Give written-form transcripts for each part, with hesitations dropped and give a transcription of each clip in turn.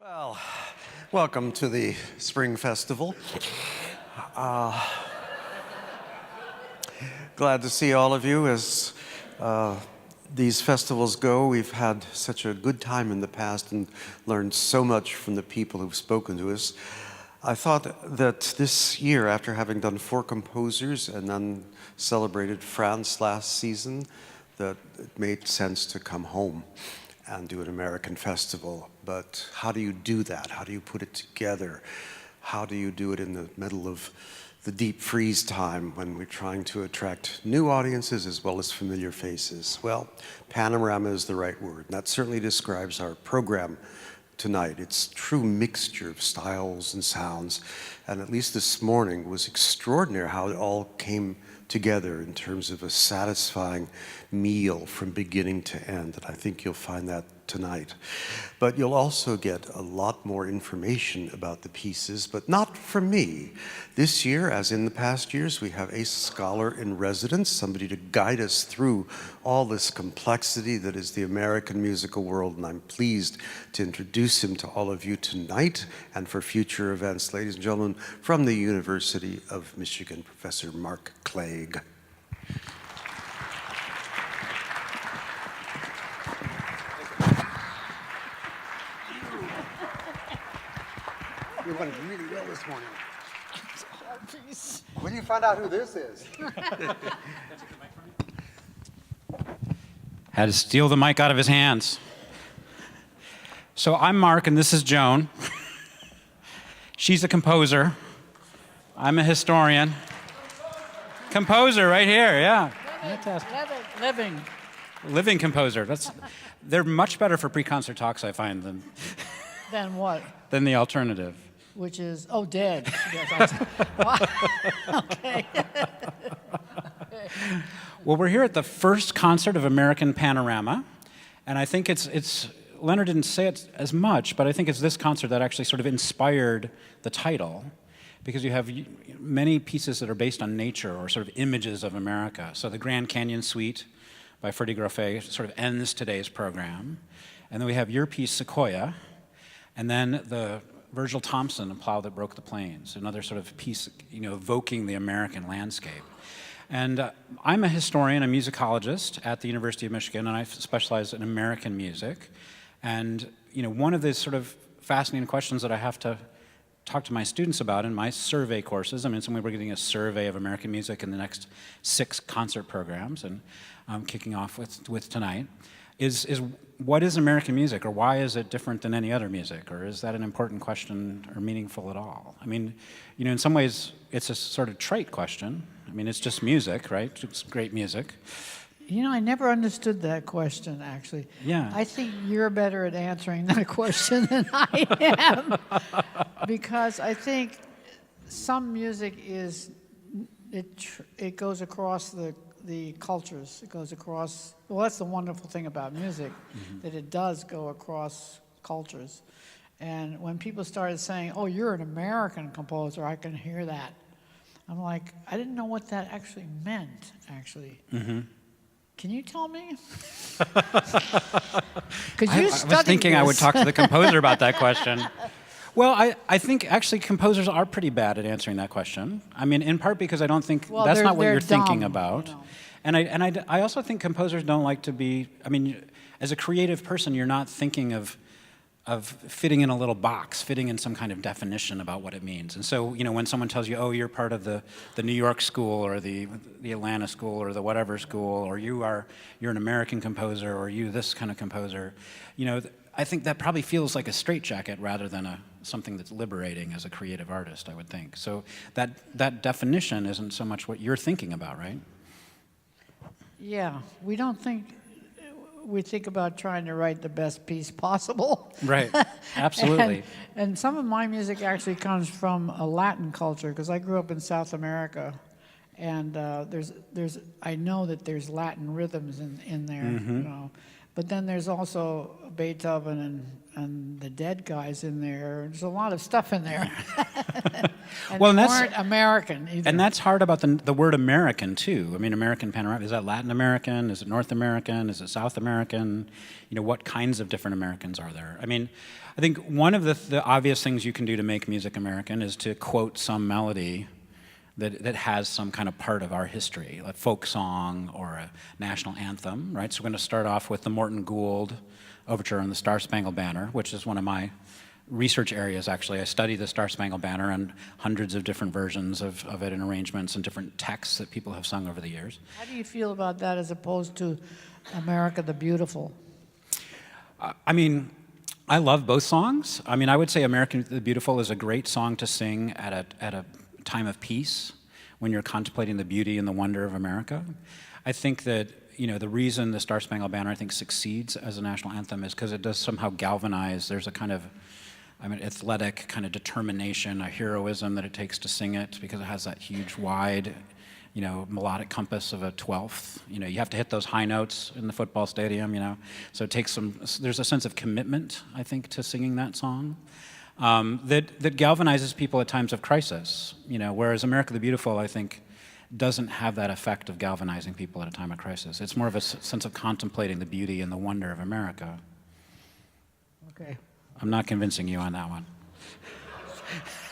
Well, welcome to the Spring Festival. Glad to see all of you. As these festivals go, we've had such a good time in the past and learned so much from the people who've spoken to us. I thought that this year, after having done 4 composers and then celebrated France last season, that it made sense to come home and do an American festival. But how do you do that? How do you put it together? How do you do it in the middle of the deep freeze time when we're trying to attract new audiences as well as familiar faces? Well, panorama is the right word. And that certainly describes our program tonight. It's a true mixture of styles and sounds. And at least this morning was extraordinary how it all came together in terms of a satisfying meal from beginning to end. And I think you'll find that tonight. But you'll also get a lot more information about the pieces, but not from me. This year, as in the past years, we have a scholar in residence, somebody to guide us through all this complexity that is the American musical world, and I'm pleased to introduce him to all of you tonight and for future events. Ladies and gentlemen, from the University of Michigan, Professor Mark Clegg. You went really well this morning. When you find out who this is. Had to steal the mic out of his hands. So I'm Mark, and this is Joan. She's a composer. I'm a historian. Composer right here, yeah. Fantastic. Living composer. They're much better for pre-concert talks, I find, Then what? than the alternative. Which is, dead. Okay. Well, we're here at the first concert of American Panorama, and I think it's Leonard didn't say it as much, but I think it's this concert that actually sort of inspired the title, because you have many pieces that are based on nature or sort of images of America. So the Grand Canyon Suite by GROFÉ sort of ends today's program, and then we have your piece, Sequoia, and then the Virgil Thompson, A Plow That Broke the Plains, another sort of piece, evoking the American landscape. And I'm a historian, a musicologist at the University of Michigan, and I specialize in American music. And one of the sort of fascinating questions that I have to talk to my students about in my survey courses, so we're getting a survey of American music in the next 6 concert programs, and I'm kicking off with tonight, is what is American music, or why is it different than any other music, or is that an important question or meaningful at all? In some ways, it's a sort of trite question. It's just music, right? It's great music. I never understood that question, actually. Yeah. I think you're better at answering that question than I am. Because I think some music it goes across the cultures. It goes across, that's the wonderful thing about music, that it does go across cultures. And when people started saying, you're an American composer, I can hear that. I'm like, I didn't know what that actually meant, actually. Mm-hmm. Can you tell me? I was thinking this. I would talk to the composer about that question. Well, I think actually composers are pretty bad at answering that question. In part because I don't think that's not what you're thinking about. And I also think composers don't like to be, as a creative person, you're not thinking of fitting in a little box, fitting in some kind of definition about what it means. And so, when someone tells you, you're part of the New York school or the Atlanta school or the whatever school, or you're an American composer, or you this kind of composer, I think that probably feels like a straitjacket rather than something that's liberating as a creative artist, I would think. So that definition isn't so much what you're thinking about, right? Yeah, we think about trying to write the best piece possible. Right, absolutely. and some of my music actually comes from a Latin culture, because I grew up in South America, and I know that there's Latin rhythms in there. But then there's also Beethoven and the Dead guys in there. There's a lot of stuff in there. And Well, and they that's- weren't American either. And that's hard about the word American, too. I mean, American Panorama, is that Latin American? Is it North American? Is it South American? You know, what kinds of different Americans are there? I mean, I think one of the obvious things you can do to make music American is to quote some melody that has some kind of part of our history, like folk song or a national anthem, right? So we're going to start off with the Morton Gould Overture and the Star-Spangled Banner, which is one of my research areas, actually. I study the Star-Spangled Banner and hundreds of different versions of it and arrangements and different texts that people have sung over the years. How do you feel about that as opposed to America the Beautiful? I mean, I love both songs. I mean, I would say American the Beautiful is a great song to sing at a time of peace when you're contemplating the beauty and the wonder of America. I think that, you know, the reason the Star-Spangled Banner, I think, succeeds as a national anthem is because it does somehow galvanize. There's a kind of, I mean, athletic kind of determination, a heroism that it takes to sing it because it has that huge, wide, you know, melodic compass of a 12th. You know, you have to hit those high notes in the football stadium, you know. So it takes some, there's a sense of commitment, I think, to singing that song that galvanizes people at times of crisis, you know, whereas America the Beautiful, I think, doesn't have that effect of galvanizing people at a time of crisis. It's more of a sense of contemplating the beauty and the wonder of America. Okay. I'm not convincing you on that one.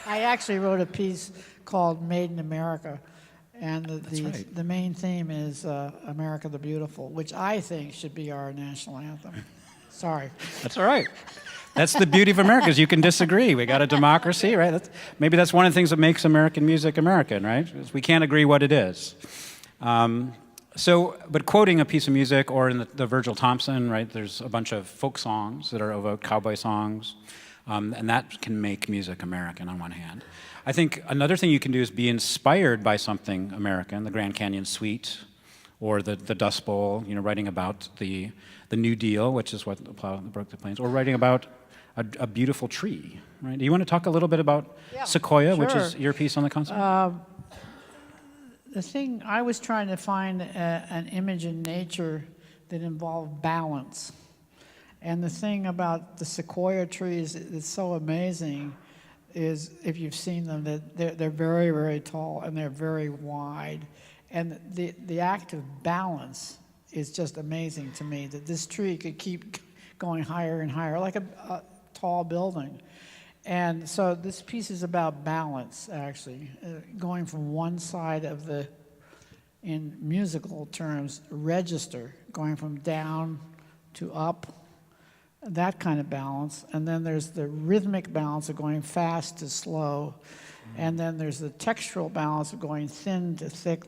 I actually wrote a piece called Made in America, and right. the main theme is America the Beautiful, which I think should be our national anthem. Sorry. That's all right. That's the beauty of America, is you can disagree. We got a democracy, right? Maybe that's one of the things that makes American music American, right? Is we can't agree what it is. But quoting a piece of music, or in the Virgil Thompson, right, there's a bunch of folk songs that are evoked, cowboy songs, and that can make music American on one hand. I think another thing you can do is be inspired by something American, the Grand Canyon Suite, or the Dust Bowl, you know, writing about the New Deal, which is what the Plow that broke the plains, or writing about a beautiful tree, right? Do you want to talk a little bit about Sequoia, which is your piece on the concert? The thing, I was trying to find an image in nature that involved balance. And the thing about the Sequoia trees that's so amazing is, if you've seen them, that they're very, very tall and they're very wide. And the act of balance is just amazing to me, that this tree could keep going higher and higher, like a tall building. And so this piece is about balance, actually, going from one side of the, in musical terms, register, going from down to up, that kind of balance. And then there's the rhythmic balance of going fast to slow. And then there's the textural balance of going thin to thick.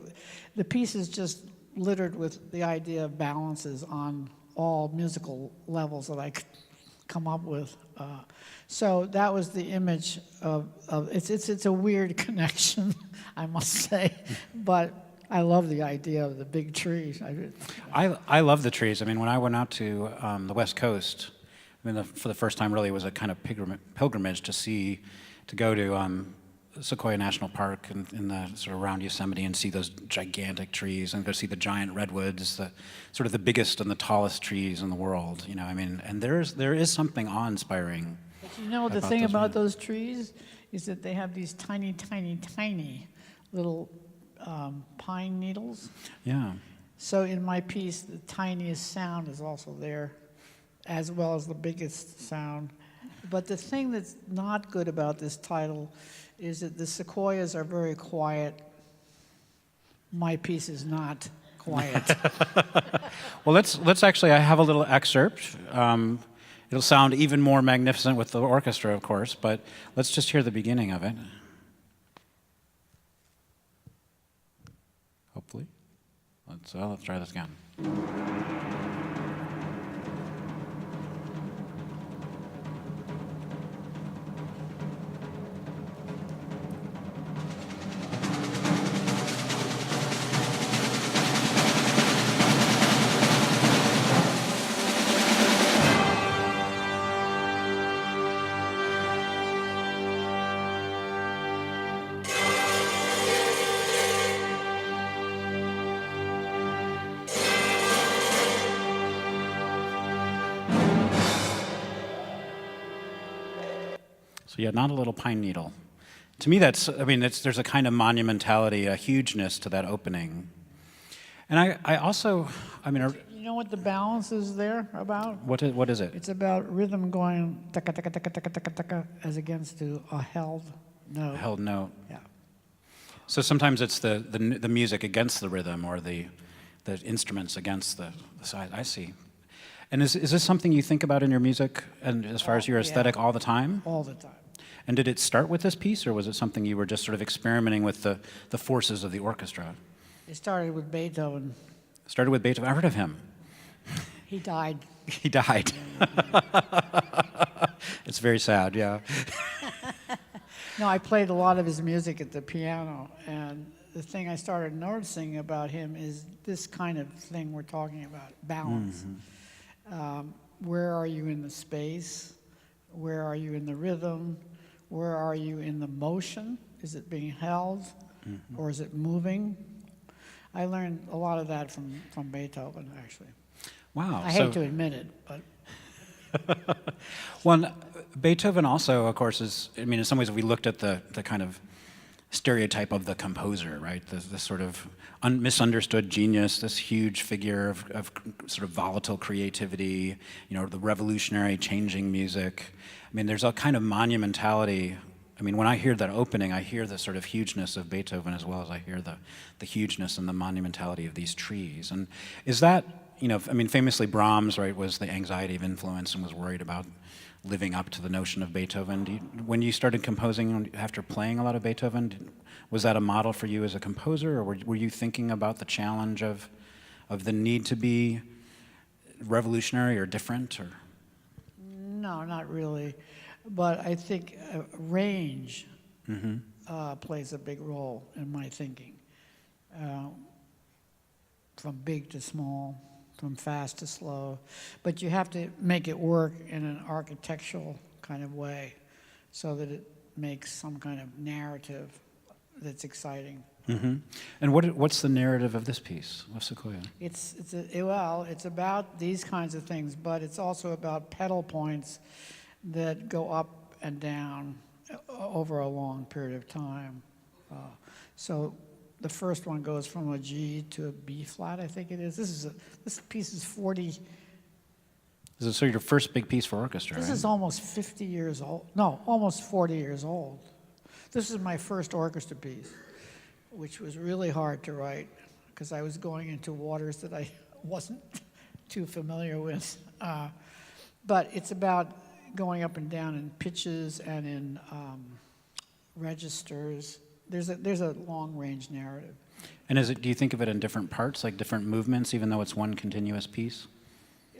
The piece is just littered with the idea of balances on all musical levels that I could come up with. So that was the image of it's a weird connection, I must say, but I love the idea of the big trees. I love the trees. I mean, when I went out to the West Coast, I mean, for the first time, really, it was a kind of pilgrimage to go to Sequoia National Park in the sort of around Yosemite and see those gigantic trees and go see the giant redwoods, the sort of the biggest and the tallest trees in the world. You know, I mean, and there is something awe-inspiring. But you know, the thing about those trees is that they have these tiny, tiny, tiny little pine needles. Yeah. So in my piece, the tiniest sound is also there, as well as the biggest sound. But the thing that's not good about this title is that the sequoias are very quiet. My piece is not quiet. Well, let's actually, I have a little excerpt. It'll sound even more magnificent with the orchestra, of course, but let's just hear the beginning of it. Hopefully. Let's try this again. So yeah, not a little pine needle. To me, that's, I mean, there's a kind of monumentality, a hugeness to that opening. And I also, I mean, You know what the balance is there about? what is it? It's about rhythm going taka taka taka taka taka taka as against to a held note. Held note. Yeah. So sometimes it's the music against the rhythm, or the instruments against the side. I see. And is this something you think about in your music, and as far as your aesthetic, all the time? All the time. And did it start with this piece, or was it something you were just sort of experimenting with the forces of the orchestra? It started with Beethoven. Started with Beethoven. I heard of him. He died. He died. It's very sad, yeah. No, I played a lot of his music at the piano, and the thing I started noticing about him is this kind of thing we're talking about, balance. Where are you in the space? Where are you in the rhythm? Where are you in the motion? Is it being held, or is it moving? I learned a lot of that from Beethoven, actually. Wow. I hate to admit it, but... Well, Beethoven also, of course, is, I mean, in some ways, if we looked at the kind of stereotype of the composer, right? This sort of misunderstood genius, this huge figure of sort of volatile creativity, you know, the revolutionary changing music. I mean, there's a kind of monumentality. I mean, when I hear that opening, I hear the sort of hugeness of Beethoven as well as I hear the hugeness and the monumentality of these trees. And is that, you know, I mean, famously Brahms, right, was the anxiety of influence and was worried about living up to the notion of Beethoven. When you started composing after playing a lot of Beethoven, was that a model for you as a composer, or were you thinking about the challenge of the need to be revolutionary or different? Or? No, not really. But I think range plays a big role in my thinking. From big to small, from fast to slow. But you have to make it work in an architectural kind of way so that it makes some kind of narrative that's exciting. And what's the narrative of this piece, of Sequoia? It's about these kinds of things, but it's also about pedal points that go up and down over a long period of time. So the first one goes from a G to a B flat, I think it is. This piece is 40. This is sort of your first big piece for orchestra, This right? is almost 50 years old. No, almost 40 years old. This is my first orchestra piece, which was really hard to write because I was going into waters that I wasn't too familiar with. But it's about going up and down in pitches and in registers. There's a long-range narrative. And do you think of it in different parts, like different movements, even though it's one continuous piece?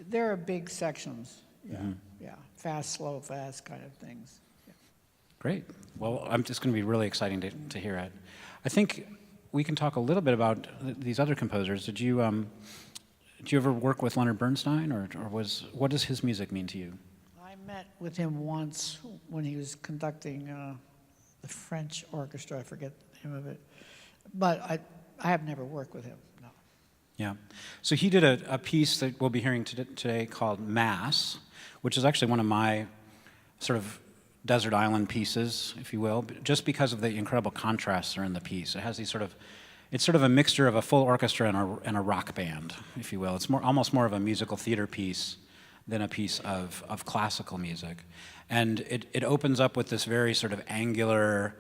There are big sections, yeah, fast, slow, fast kind of things. Yeah. Great. Well, I'm just going to be really exciting to hear it. I think we can talk a little bit about these other composers. Did you ever work with Leonard Bernstein, or what does his music mean to you? I met with him once when he was conducting the French orchestra. I forget the name of it, but I have never worked with him. No. Yeah. So he did a piece that we'll be hearing today called Mass, which is actually one of my sort of desert island pieces, if you will, just because of the incredible contrasts that are in the piece. It has these it's sort of a mixture of a full orchestra and a rock band, if you will. It's almost more of a musical theater piece than a piece of classical music. And it opens up with this very sort of angular,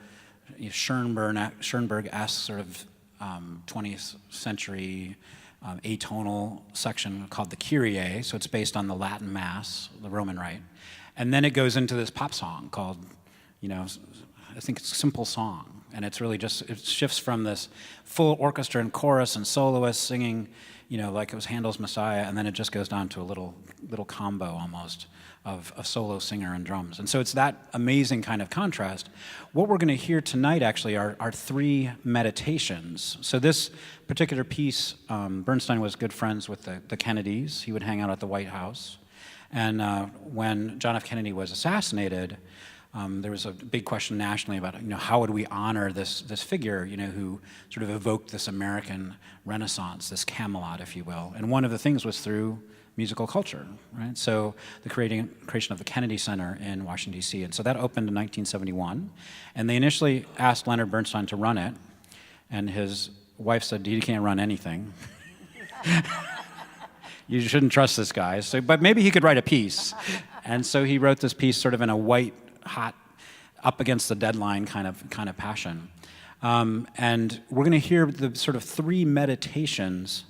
Schoenberg-esque sort of 20th century atonal section called the Kyrie. So it's based on the Latin Mass, the Roman Rite. And then it goes into this pop song called, I think it's Simple Song. And it's really just, it shifts from this full orchestra and chorus and soloists singing, like it was Handel's Messiah, and then it just goes down to a little combo almost of a solo singer and drums. And so it's that amazing kind of contrast. What we're going to hear tonight actually are three meditations. So this particular piece, Bernstein was good friends with the Kennedys. He would hang out at the White House. And when John F. Kennedy was assassinated, there was a big question nationally about, how would we honor this figure, who sort of evoked this American Renaissance, this Camelot, if you will. And one of the things was through musical culture, right? So the creation of the Kennedy Center in Washington, D.C. And so that opened in 1971. And they initially asked Leonard Bernstein to run it. And his wife said, he can't run anything. You shouldn't trust this guy. So, but maybe he could write a piece. And so he wrote this piece sort of in a white, hot, up against the deadline kind of passion. And we're going to hear the sort of 3 meditations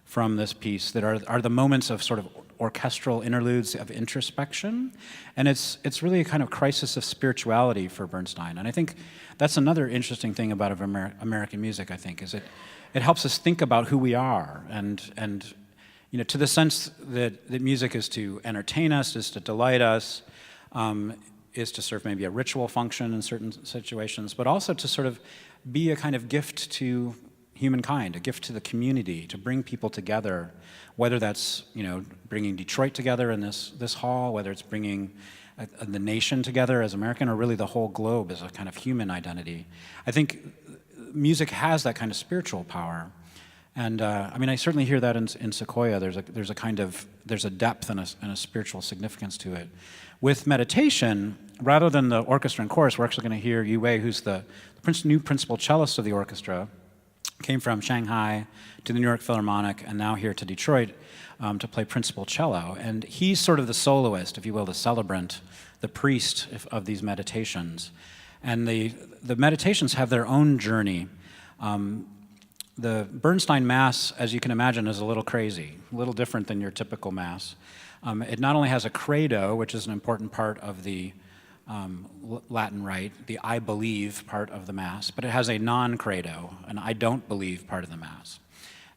from this piece that are the moments of sort of orchestral interludes of introspection. And it's really a kind of crisis of spirituality for Bernstein. And I think that's another interesting thing about American music, I think, is it helps us think about who we are. And you know, to the sense that music is to entertain us, is to delight us, is to serve maybe a ritual function in certain situations, but also to sort of be a kind of gift to humankind, a gift to the community, to bring people together, whether that's, you know, bringing Detroit together in this hall, whether it's bringing the nation together as American, or really the whole globe as a kind of human identity. I think music has that kind of spiritual power. And I mean, I certainly hear that in Sequoia. There's a depth and a spiritual significance to it. With meditation, rather than the orchestra and chorus, we're actually going to hear Yu Wei, who's the new principal cellist of the orchestra, came from Shanghai to the New York Philharmonic and now here to Detroit to play principal cello. And he's sort of the soloist, if you will, the celebrant, the priest of these meditations. And the meditations have their own journey. The Bernstein Mass, as you can imagine, is a little crazy, a little different than your typical Mass. It not only has a credo, which is an important part of the Latin rite, the I believe part of the Mass, but it has a non-credo, an I don't believe part of the Mass.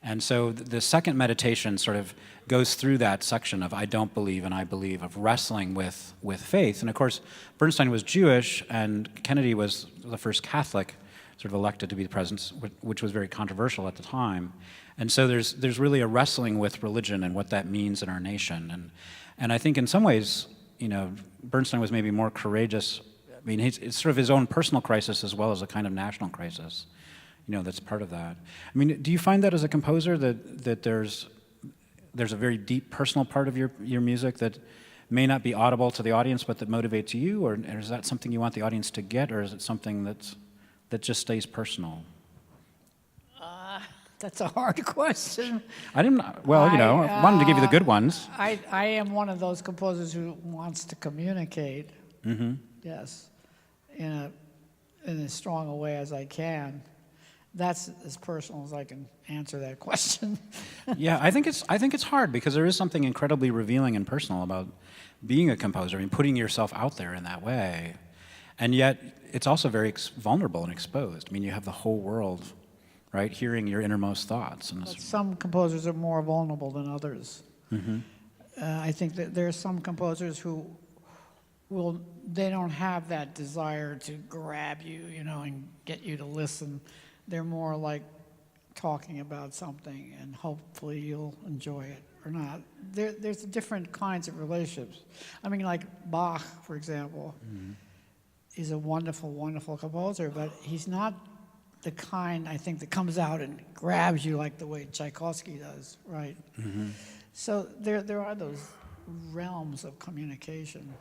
And so the second meditation sort of goes through that section of I don't believe and I believe, of wrestling with faith. And of course, Bernstein was Jewish and Kennedy was the first Catholic sort of elected to be the president, which was very controversial at the time. And so there's really a wrestling with religion and what that means in our nation. And I think in some ways, you know, Bernstein was maybe more courageous. I mean, it's sort of his own personal crisis as well as a kind of national crisis, you know, that's part of that. I mean, do you find that as a composer that there's a very deep personal part of your music that may not be audible to the audience but that motivates you, or is that something you want the audience to get, or is it something that just stays personal? That's a hard question. I wanted to give you the good ones. I am one of those composers who wants to communicate. Mm-hmm. Yes, in as strong a way as I can. That's as personal as I can answer that question. Yeah, I think it's hard because there is something incredibly revealing and personal about being a composer. I mean, putting yourself out there in that way, and yet it's also very vulnerable and exposed. I mean, you have the whole world, right, hearing your innermost thoughts. And some composers are more vulnerable than others. Mm-hmm. I think that there are some composers who they don't have that desire to grab you, you know, and get you to listen. They're more like talking about something, and hopefully you'll enjoy it or not. There's different kinds of relationships. I mean, like Bach, for example, mm-hmm. is a wonderful, wonderful composer, but he's not the kind, I think, that comes out and grabs you like the way Tchaikovsky does, right? Mm-hmm. So there are those realms of communication.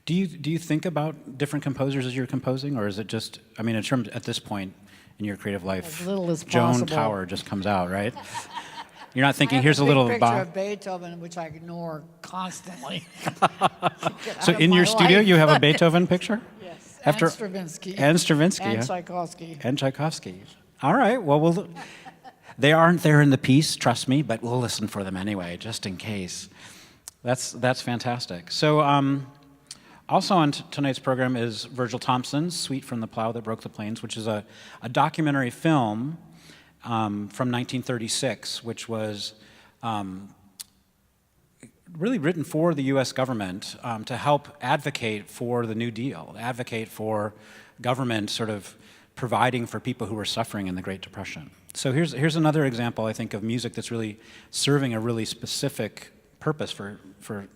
Do you think about different composers as you're composing, or is it just, I mean, in terms at this point in your creative life, as little as Joan possible. Tower just comes out, right? You're not thinking, here's a little picture Bach. of Beethoven, which I ignore constantly. So in your studio, you have a Beethoven picture? Yes, After, and Stravinsky. And Stravinsky. And yeah. Tchaikovsky. And Tchaikovsky. All right, well, they aren't there in the piece, trust me, but we'll listen for them anyway, just in case. That's fantastic. So also on tonight's program is Virgil Thomson's Suite from the Plow That Broke the Plains, which is a documentary film from 1936, which was really written for the U.S. government to help advocate for the New Deal, advocate for government sort of providing for people who were suffering in the Great Depression. So here's another example, I think, of music that's really serving a really specific purpose for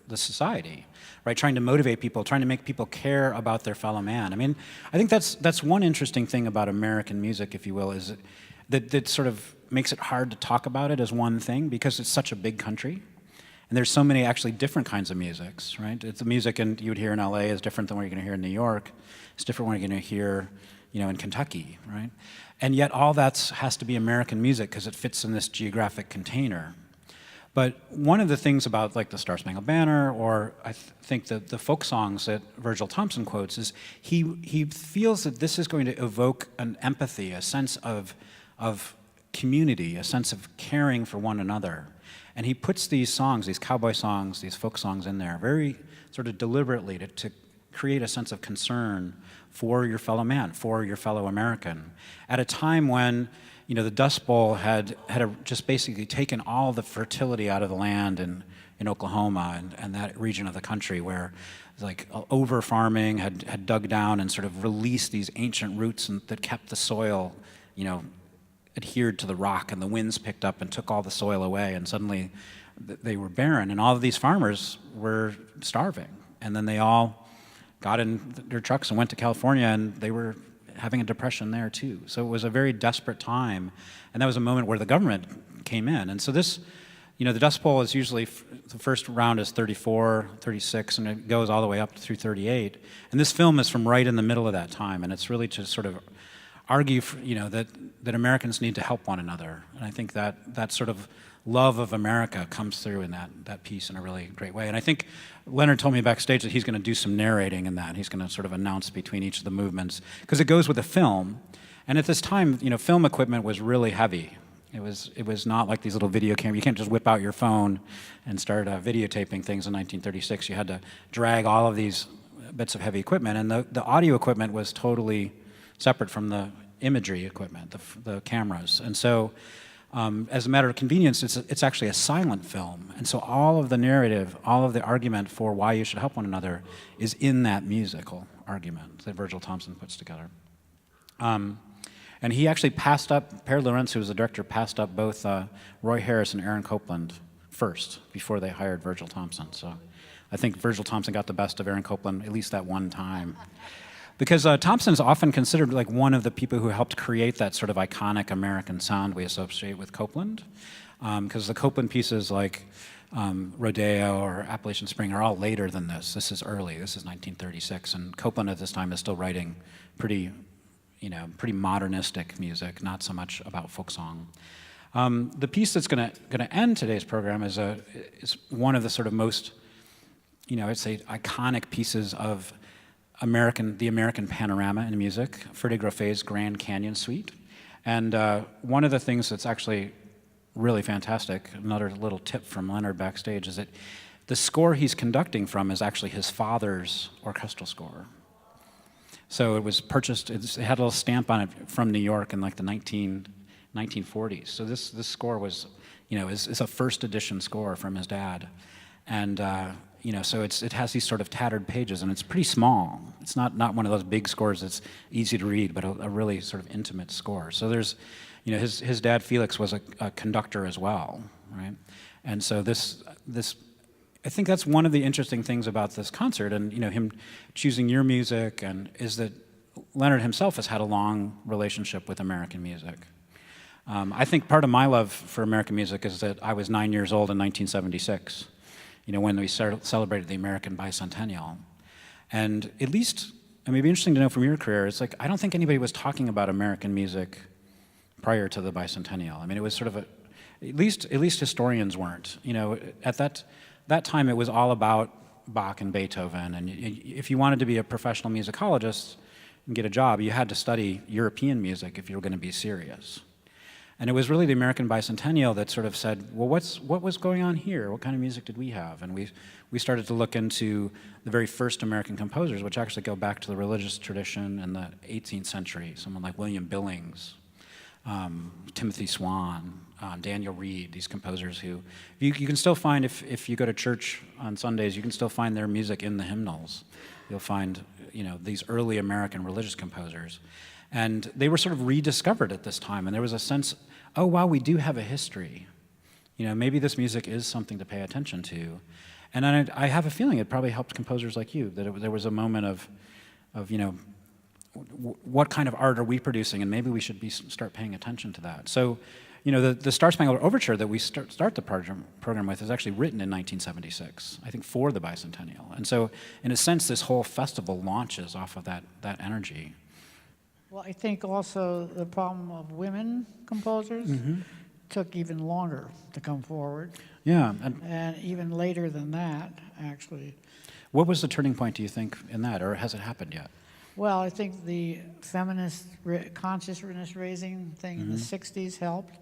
the society, right? Trying to motivate people, trying to make people care about their fellow man. I mean, I think that's one interesting thing about American music, if you will, is that sort of makes it hard to talk about it as one thing because it's such a big country. And there's so many actually different kinds of musics, right? It's the music you would hear in LA is different than what you're going to hear in New York. It's different what you're going to hear, in Kentucky, right? And yet all that has to be American music because it fits in this geographic container. But one of the things about like the Star Spangled Banner, or I think that the folk songs that Virgil Thomson quotes, is he feels that this is going to evoke an empathy, a sense of community, a sense of caring for one another. And he puts these songs, these cowboy songs, these folk songs in there very sort of deliberately to create a sense of concern for your fellow man, for your fellow American, at a time when the Dust Bowl had just basically taken all the fertility out of the land in Oklahoma and that region of the country where like over farming had dug down and sort of released these ancient roots that kept the soil, adhered to the rock, and the winds picked up and took all the soil away, and suddenly they were barren, and all of these farmers were starving. And then they all got in their trucks and went to California, and they were having a depression there too. So it was a very desperate time, and that was a moment where the government came in. And so this, the Dust Bowl is usually, the first round is 34, 36, and it goes all the way up through 38. And this film is from right in the middle of that time, and it's really to sort of argue, that Americans need to help one another. And I think that sort of love of America comes through in that piece in a really great way. And I think Leonard told me backstage that he's going to do some narrating in that. He's going to sort of announce between each of the movements, because it goes with the film. And at this time, film equipment was really heavy. It was not like these little video cameras. You can't just whip out your phone and start videotaping things in 1936. You had to drag all of these bits of heavy equipment. And the audio equipment was totally separate from the imagery equipment, the cameras. And so as a matter of convenience, it's actually a silent film. And so all of the narrative, all of the argument for why you should help one another is in that musical argument that Virgil Thomson puts together. And he actually passed up, Per Lorenz, who was the director, passed up both Roy Harris and Aaron Copland first before they hired Virgil Thomson. So I think Virgil Thomson got the best of Aaron Copland at least that one time. Because Thomson is often considered like one of the people who helped create that sort of iconic American sound we associate with Copland. Because the Copland pieces like Rodeo or Appalachian Spring are all later than this. This is early, this is 1936, and Copland at this time is still writing pretty modernistic music, not so much about folk song. The piece that's gonna end today's program is one of the sort of most, I'd say iconic pieces of the American Panorama in music, Ferde GROFFÉ's Grand Canyon Suite. And one of the things that's actually really fantastic, another little tip from Leonard backstage, is that the score he's conducting from is actually his father's orchestral score. So it was purchased, it had a little stamp on it from New York in like the 1940s. So this score was, is a first edition score from his dad. And so it has these sort of tattered pages, and it's pretty small. It's not one of those big scores that's easy to read, but a really sort of intimate score. So there's, his dad Felix was a conductor as well, right? And so this, I think that's one of the interesting things about this concert, and him choosing your music, and is that Leonard himself has had a long relationship with American music. I think part of my love for American music is that I was 9 years old in 1976. When we celebrated the American bicentennial. And at least, it'd be interesting to know from your career, it's like, I don't think anybody was talking about American music prior to the bicentennial. It was sort of at least historians weren't. At that time, it was all about Bach and Beethoven, and if you wanted to be a professional musicologist and get a job, you had to study European music if you were going to be serious. And it was really the American bicentennial that sort of said, well, what was going on here? What kind of music did we have? And we started to look into the very first American composers, which actually go back to the religious tradition in the 18th century. Someone like William Billings, Timothy Swan, Daniel Reed, these composers who, you can still find, if you go to church on Sundays, you can still find their music in the hymnals. You'll find, these early American religious composers. And they were sort of rediscovered at this time, and there was a sense, oh wow, we do have a history. Maybe this music is something to pay attention to. And I have a feeling it probably helped composers like you, that there was a moment of what kind of art are we producing, and maybe we should start paying attention to that. So You know, the Star Spangled Overture that we start the program with is actually written in 1976, I think, for the bicentennial. And so, in a sense, this whole festival launches off of that energy. Well, I think also the problem of women composers took even longer to come forward. Yeah. And even later than that, actually. What was the turning point, do you think, in that, or has it happened yet? Well, I think the feminist consciousness raising thing in the 60s helped,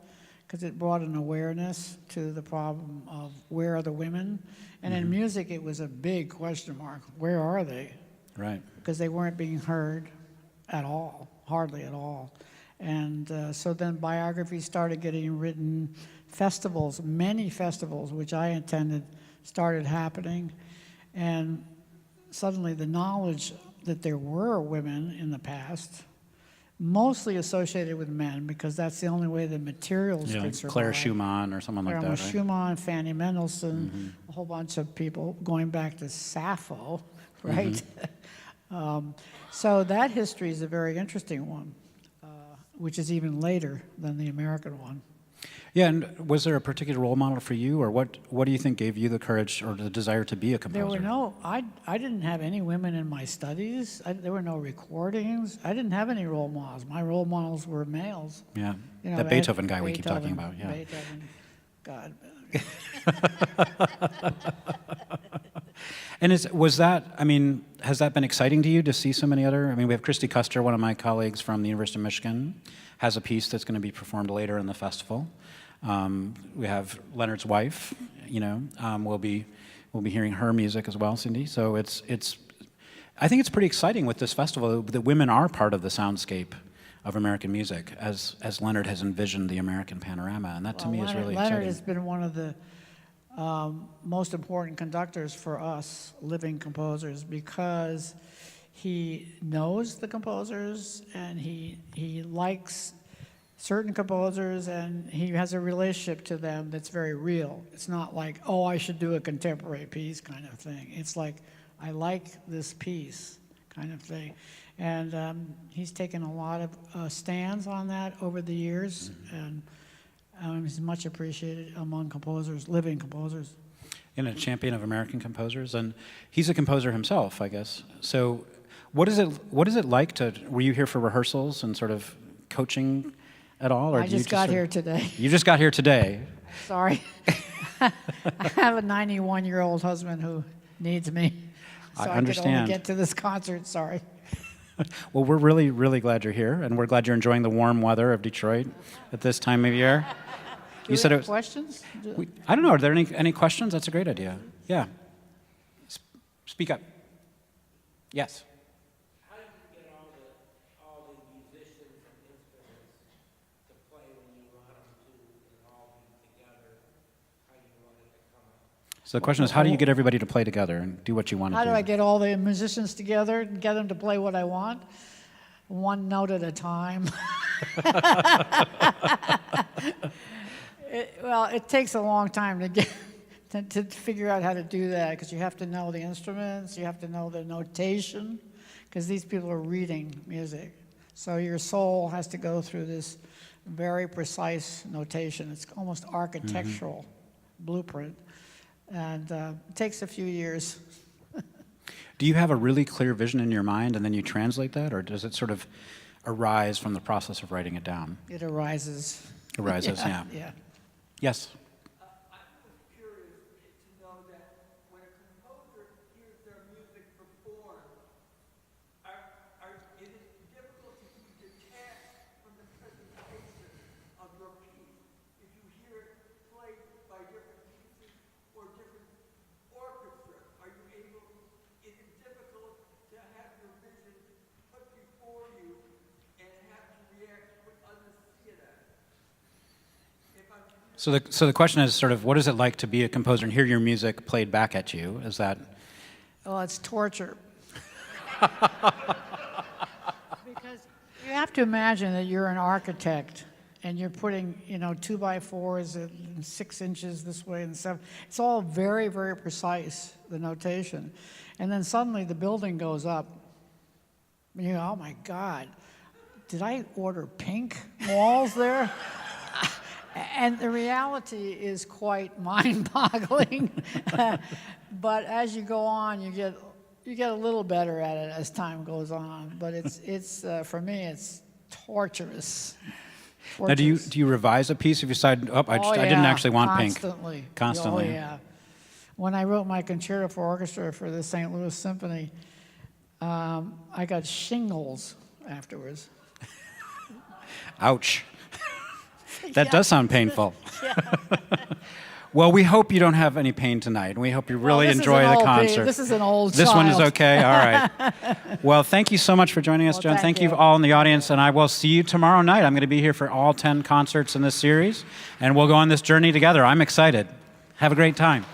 because it brought an awareness to the problem of where are the women. And in music, it was a big question mark. Where are they? Right. Because they weren't being heard at all, hardly at all. And so then biographies started getting written. Festivals, many festivals, which I attended, started happening. And suddenly the knowledge that there were women in the past, mostly associated with men, because that's the only way the materials could Like survive. Claire Schumann or someone like that, right? Schumann, Fanny Mendelssohn, a whole bunch of people going back to Sappho, right? So that history is a very interesting one, which is even later than the American one. Yeah, and was there a particular role model for you, or what do you think gave you the courage or the desire to be a composer? There were no, I didn't have any women in my studies. There were no recordings. I didn't have any role models. My role models were males. Yeah, You know, that Beethoven guy we keep talking about, yeah. Beethoven, God. And has that been exciting to you to see so many other, we have Christy Custer, one of my colleagues from the University of Michigan, has a piece that's going to be performed later in the festival. We have Leonard's wife, we'll be hearing her music as well, Cindy. So I think it's pretty exciting with this festival that women are part of the soundscape of American music, as Leonard has envisioned the American panorama, and that to me is really exciting. Leonard has been one of the most important conductors for us living composers, because he knows the composers and he likes certain composers, and he has a relationship to them that's very real. It's not like, oh, I should do a contemporary piece kind of thing. It's like, I like this piece kind of thing. And he's taken a lot of stands on that over the years, and he's much appreciated among composers, living composers. And a champion of American composers, and he's a composer himself, I guess. So what is it like were you here for rehearsals and sort of coaching at all? Or I just got here today. You just got here today. Sorry. I have a 91-year-old husband who needs me. So I understand. could only get to this concert, sorry. Well, we're really, really glad you're here, and we're glad you're enjoying the warm weather of Detroit at this time of year. Do you have questions? I don't know. Are there any questions? That's a great idea. Yeah. Speak up. Yes. How do you get all the musicians and instruments to play when you want them to and all be together? How do you want it to come up? So the question is, how do you get everybody to play together and do what you want to do? How do I get all the musicians together and get them to play what I want? One note at a time. It takes a long time to get to figure out how to do that, because you have to know the instruments, you have to know the notation, because these people are reading music. So your soul has to go through this very precise notation. It's almost architectural blueprint, and it takes a few years. Do you have a really clear vision in your mind and then you translate that, or does it sort of arise from the process of writing it down? It arises. Arises, yeah. Yeah. Yes? I was curious to know that when a composer hears their music performed, is it difficult to be detached from the presentation of your piece? If you hear it played by different pieces or different orchestras, is it difficult to have your vision put before you and have to react to what others see it as? So the question is sort of, what is it like to be a composer and hear your music played back at you? Is that... Well, it's torture. Because you have to imagine that you're an architect and you're putting, 2x4s and 6 inches this way and 7. It's all very, very precise, the notation. And then suddenly the building goes up. Oh my God, did I order pink walls there? And the reality is quite mind-boggling. But as you go on, you get a little better at it as time goes on. But it's for me, it's torturous. Now, do you revise a piece if you decide, I didn't actually want constantly. pink? Constantly. Oh, yeah. When I wrote my concerto for orchestra for the St. Louis Symphony, I got shingles afterwards. Ouch. That does sound painful. Well, we hope you don't have any pain tonight, and we hope you really enjoy the concert. This is an old This one is child. okay? All right. Well, thank you so much for joining us, Well, Joan. thank Thank you you. all in the audience, and I will see you tomorrow night. I'm going to be here for all 10 concerts in this series, and we'll go on this journey together. I'm excited. Have a great time.